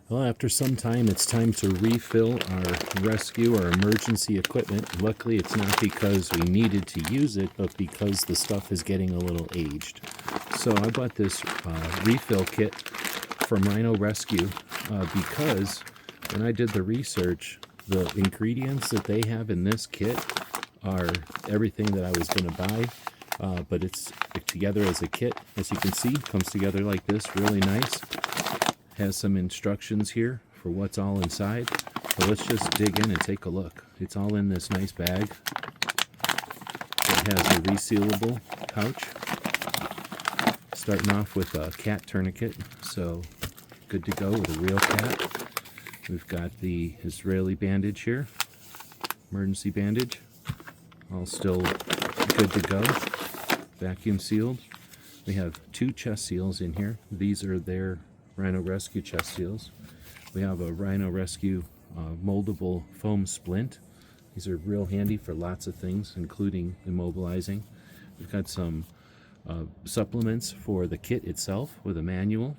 Well, after some time, it's time to refill our rescue or emergency equipment. Luckily, it's not because we needed to use it, but because the stuff is getting a little aged. So I bought this refill kit from Rhino Rescue because when I did the research, the ingredients that they have in this kit are everything that I was going to buy, but it's together as a kit. As you can see, comes together like this, really nice. Has some instructions here for what's all inside. So let's just dig in and take a look. It's all in this nice bag. It has a resealable pouch. Starting off with a cat tourniquet, so good to go with a real cat. We've got the Israeli bandage here, emergency bandage, all still good to go, vacuum sealed. We have 2 chest seals in here. These are their Rhino Rescue chest seals. We have a Rhino Rescue moldable foam splint. These are real handy for lots of things, including immobilizing. We've got some supplements for the kit itself with a manual.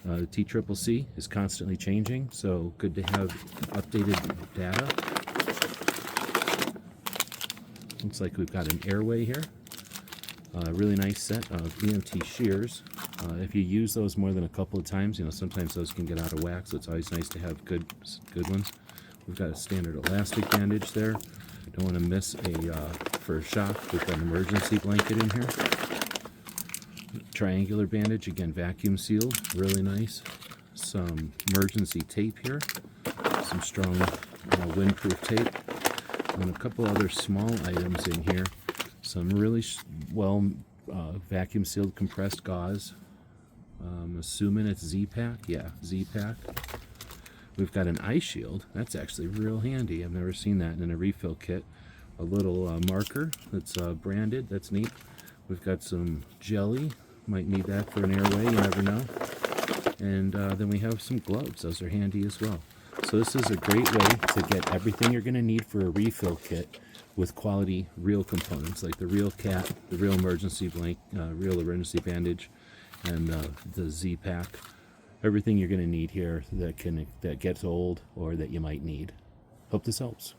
The TCCC is constantly changing, so good to have updated data. Looks like we've got an airway here. A really nice set of EMT shears. If you use those more than a couple of times, sometimes those can get out of whack, so it's always nice to have good ones. We've got a standard elastic bandage there. Don't want to miss for a shock. We've got an emergency blanket in here. Triangular bandage, again vacuum sealed, really nice. Some emergency tape here, some strong windproof tape, and a couple other small items in here. Some really vacuum sealed compressed gauze. I'm assuming it's Z-Pack. Yeah, Z-Pack. We've got an eye shield. That's actually real handy. I've never seen that in a refill kit. A little marker that's branded. That's neat. We've got some jelly. Might need that for an airway, you never know. And then we have some gloves. Those are handy as well. So this is a great way to get everything you're going to need for a refill kit with quality real components, like the real cat, the real emergency real emergency bandage, and the Z-Pack. Everything you're going to need here that gets old or that you might need. Hope this helps.